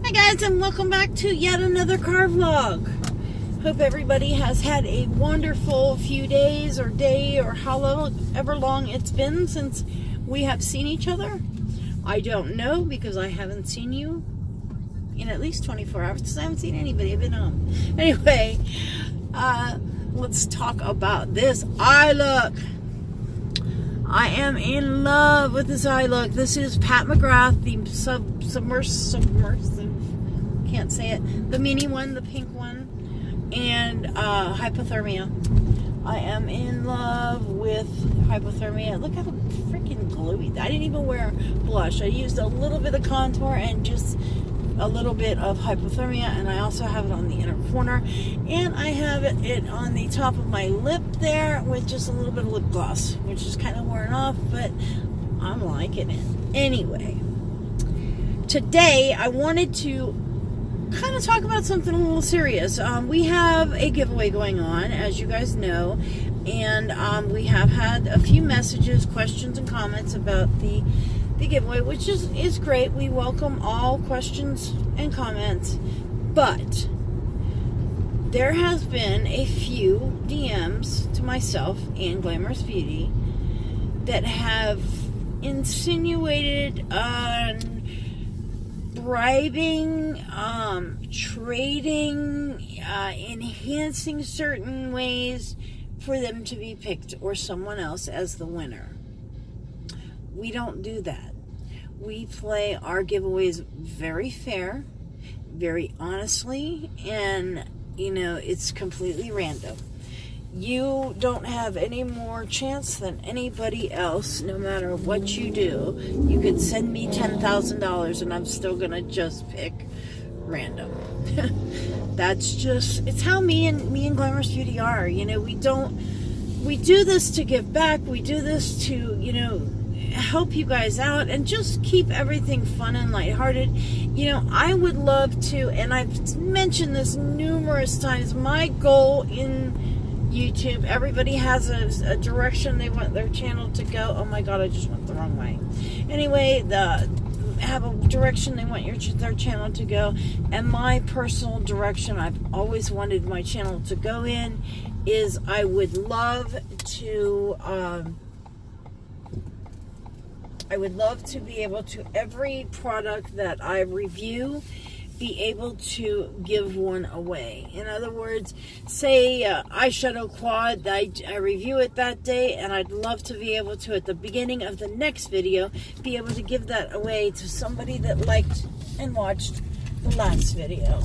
Hi guys, and welcome back to yet another car vlog. Hope everybody has had a wonderful few days or day or however long it's been since we have seen each other. I don't know because I haven't seen you in at least 24 hours because I haven't seen anybody. I've been home. Anyway, let's talk about this eye look. I am in love with this eye look. This is Pat McGrath, the submersive, can't say it, the mini one, the pink one, and hypothermia. I am in love with hypothermia. Look how freaking gluey. I didn't even wear blush. I used a little bit of contour and just a little bit of hypothermia, and I also have it on the inner corner, and I have it on the top of my lip there with just a little bit of lip gloss, which is kind of wearing off, but I'm liking it. Anyway, today I wanted to kind of talk about something a little serious. We have a giveaway going on, as you guys know, and we have had a few messages, questions, and comments about the giveaway, which is great. We welcome all questions and comments, but there has been a few DMs to myself and Glamorous Beauty that have insinuated bribing, trading, enhancing certain ways for them to be picked or someone else as the winner. We don't do that. We play our giveaways very fair, very honestly, and, it's completely random. You don't have any more chance than anybody else, no matter what you do. You could send me $10,000 and I'm still going to just pick random. It's how me and Glamorous Beauty are. We do this to give back. We do this to, help you guys out and just keep everything fun and lighthearted. I would love to, and I've mentioned this numerous times, my goal in YouTube, everybody has a direction they want their channel to go. Oh my god, I just went the wrong way. Anyway, have a direction they want their channel to go, and my personal direction I've always wanted my channel to go in is I would love to be able to, every product that I review, be able to give one away. In other words, say eyeshadow quad, I review it that day, and I'd love to be able to, at the beginning of the next video, be able to give that away to somebody that liked and watched the last video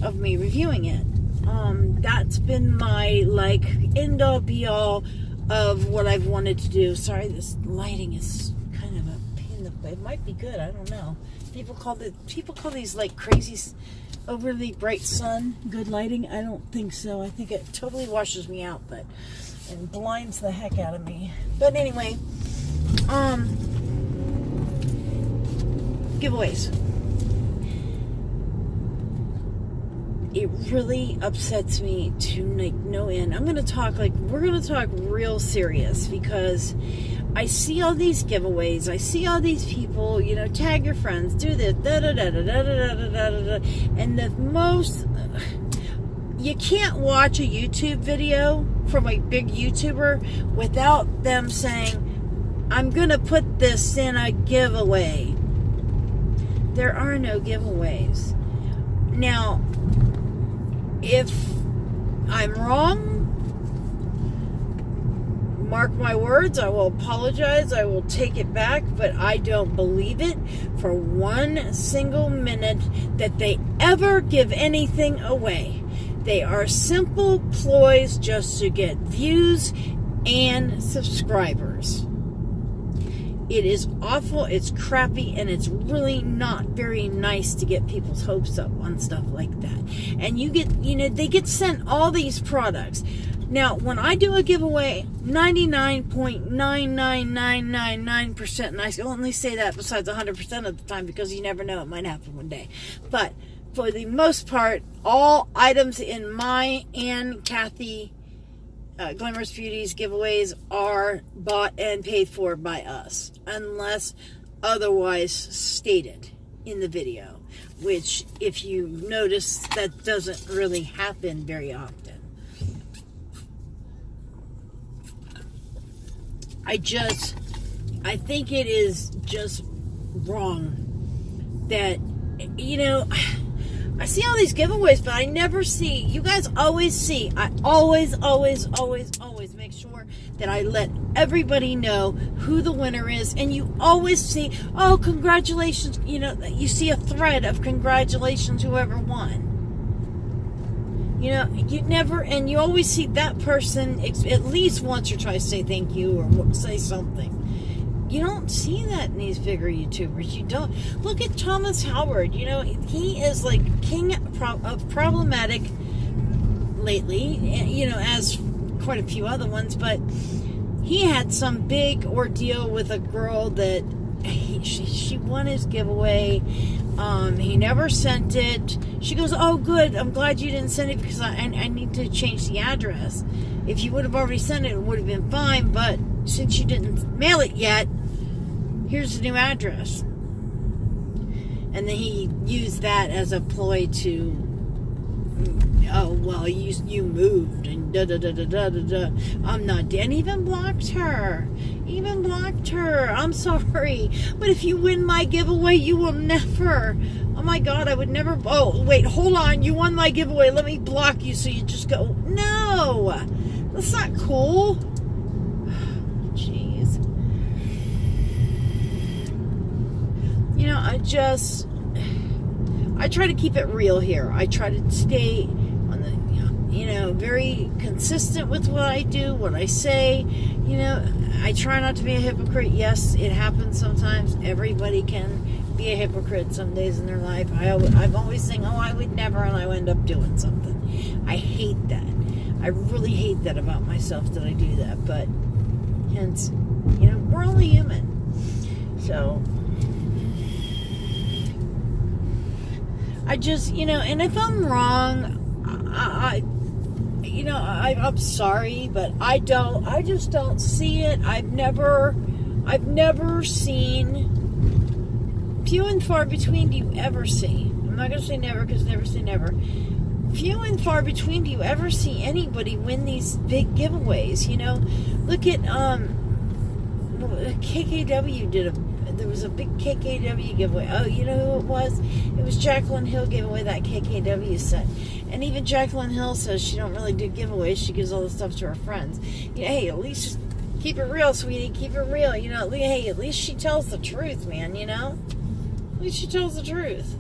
of me reviewing it. That's been my end all be all of what I've wanted to do. Sorry, this lighting is kind of a pain. It might be good. I don't know. People call these crazy, overly bright sun good lighting. I don't think so. I think it totally washes me out, and blinds the heck out of me. But anyway, giveaways. It really upsets me to no end. We're going to talk real serious, because I see all these giveaways. I see all these people, tag your friends, do this, and you can't watch a YouTube video from a big YouTuber without them saying, I'm going to put this in a giveaway. There are no giveaways. Now, if I'm wrong, mark my words, I will apologize, I will take it back, but I don't believe it for one single minute that they ever give anything away. They are simple ploys just to get views and subscribers. It is awful, it's crappy, and it's really not very nice to get people's hopes up on stuff like that. And they get sent all these products. Now, when I do a giveaway, 99.99999%, and I only say that besides 100% of the time because you never know, it might happen one day. But for the most part, all items in my and Kathy Glamorous Beauty's giveaways are bought and paid for by us, unless otherwise stated. in the video, which, if you notice, that doesn't really happen very often. I think it is just wrong that, I see all these giveaways, but I never see, you guys always see, I always make sure that I let everybody know who the winner is, and you always see, oh, congratulations, you see a thread of congratulations, whoever won. You never, and you always see that person at least once or twice say thank you or say something. You don't see that in these bigger YouTubers. You don't. Look at Thomas Howard. He is like king of problematic lately, as quite a few other ones, but he had some big ordeal with a girl that she won his giveaway. He never sent it. She goes, oh, good. I'm glad you didn't send it because I need to change the address. If you would have already sent it, it would have been fine. But since you didn't mail it yet, here's the new address. And then he used that as a ploy to, oh, well, you moved and da-da-da-da-da-da-da. I'm not dead. And even blocked her. I'm sorry. But if you win my giveaway, you will never. Oh, my God, I would never. Oh, wait, hold on. You won my giveaway. Let me block you so you just go. No. That's not cool. Jeez. I try to keep it real here. I try to stay on the, very consistent with what I do, what I say. I try not to be a hypocrite. Yes, it happens sometimes. Everybody can be a hypocrite some days in their life. I'm always saying, oh, I would never, and I end up doing something. I hate that. I really hate that about myself, that I do that. But hence, we're only human. So I just, and if I'm wrong, I'm sorry, but I just don't see it. I've never seen, few and far between do you ever see. I'm not going to say never, because never say never. Few and far between do you ever see anybody win these big giveaways. Look at, KKW there was a big KKW giveaway. Oh, you know who it was? It was Jacqueline Hill gave away that KKW set. And even Jacqueline Hill says she don't really do giveaways. She gives all the stuff to her friends. Hey, at least keep it real, sweetie. Keep it real. Hey, at least she tells the truth, man, At least she tells the truth.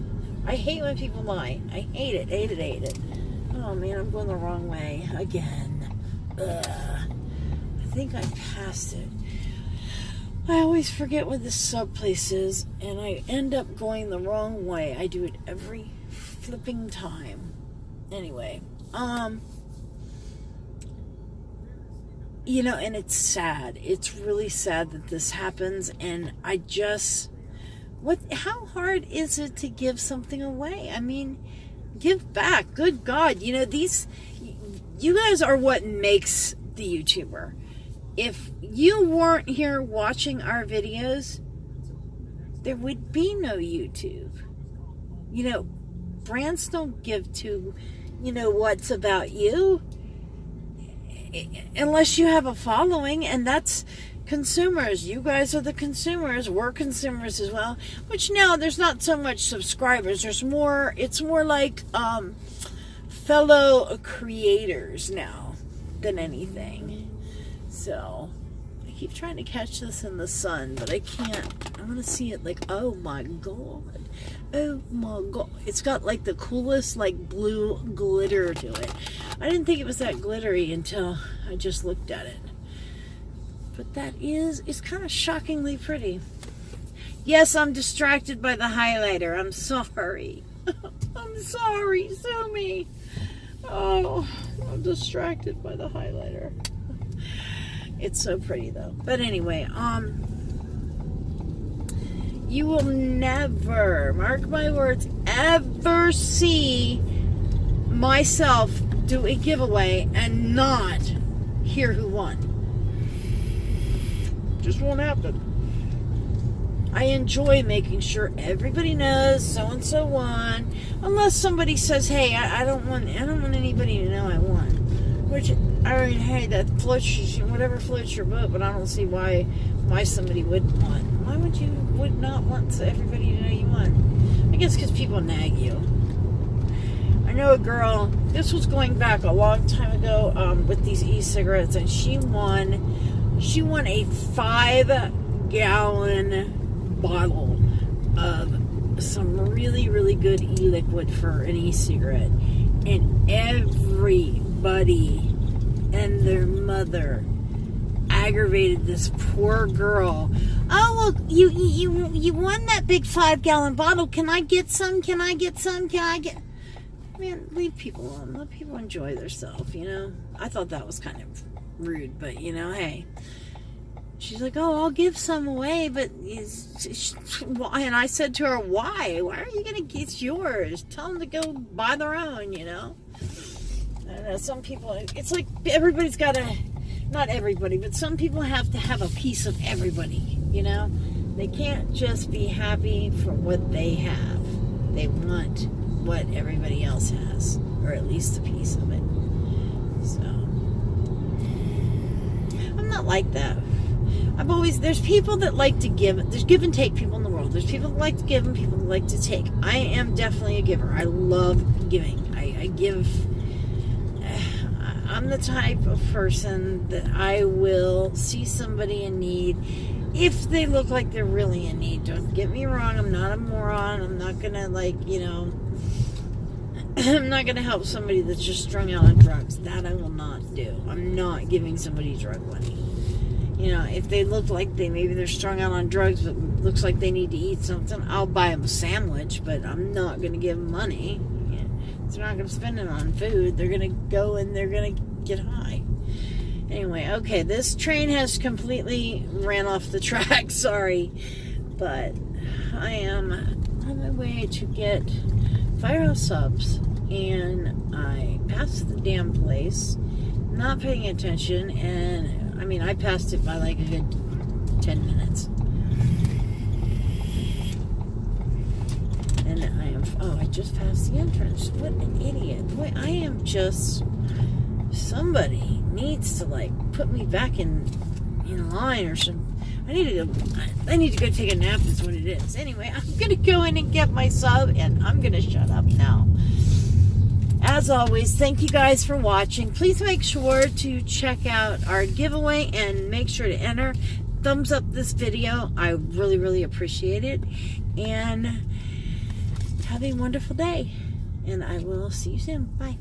I hate when people lie. I hate it. Oh, man, I'm going the wrong way again. Ugh. I think I passed it. I always forget what this sub place is, and I end up going the wrong way. I do it every flipping time. Anyway, and it's sad. It's really sad that this happens, and how hard is it to give something away? I mean, give back. Good God. You guys are what makes the YouTuber. If you weren't here watching our videos, there would be no YouTube. Brands don't give to, what's about you, unless you have a following, and that's consumers. You guys are the consumers. We're consumers as well, which now there's not so much subscribers. It's more like fellow creators now than anything. So, I keep trying to catch this in the sun, but I can't. I want to see it oh my God. Oh my God. It's got the coolest blue glitter to it. I didn't think it was that glittery until I just looked at it. But it's kind of shockingly pretty. Yes, I'm distracted by the highlighter. I'm sorry. I'm sorry. Sue me. Oh, I'm distracted by the highlighter. It's so pretty though. But anyway, you will never, mark my words, ever see myself do a giveaway and not hear who won. Just won't happen. I enjoy making sure everybody knows so-and-so won. Unless somebody says, hey, I don't want anybody to know I won. Which, I mean, hey, that floats, whatever floats your boat, but I don't see why somebody wouldn't want. Why would not want everybody to know you won? I guess because people nag you. I know a girl, this was going back a long time ago, with these e-cigarettes, and she won a 5-gallon bottle of some really, really good e-liquid for an e-cigarette. And everybody and their mother aggravated this poor girl. Oh, well, you won that big 5-gallon bottle. Can I get some? Can I get some? Man, leave people alone. Let people enjoy themselves, you know? I thought that was kind of rude, but, you know, hey. She's like, oh, I'll give some away, but why? And I said to her, why? Why are you going to get yours? Tell them to go buy their own, you know? I don't know, some people, it's like everybody's got to, not everybody, but some people have to have a piece of everybody, you know? They can't just be happy for what they have. They want what everybody else has, or at least a piece of it. So, I'm not like that. There's people that like to give. There's give and take people in the world. There's people that like to give and people that like to take. I am definitely a giver. I love giving. I give. I'm the type of person that I will see somebody in need if they look like they're really in need. Don't get me wrong. I'm not a moron. I'm not going to, I'm not going to help somebody that's just strung out on drugs. That I will not do. I'm not giving somebody drug money. You know, if they look like maybe they're strung out on drugs, but looks like they need to eat something, I'll buy them a sandwich, but I'm not going to give them money. Yeah. They're not going to spend it on food. They're going to go and they're going to get high. Anyway, okay, this train has completely ran off the track, sorry. But I am on my way to get Firehouse Subs, and I passed the damn place, not paying attention, and I passed it by like a good 10 minutes. And I just passed the entrance. What an idiot. Boy, I am just, somebody needs to put me back in line or something. I need to go take a nap is what it is. Anyway, I'm going to go in and get my sub, and I'm going to shut up now. As always, thank you guys for watching. Please make sure to check out our giveaway and make sure to enter. Thumbs up this video. I really, really appreciate it. And have a wonderful day. And I will see you soon. Bye.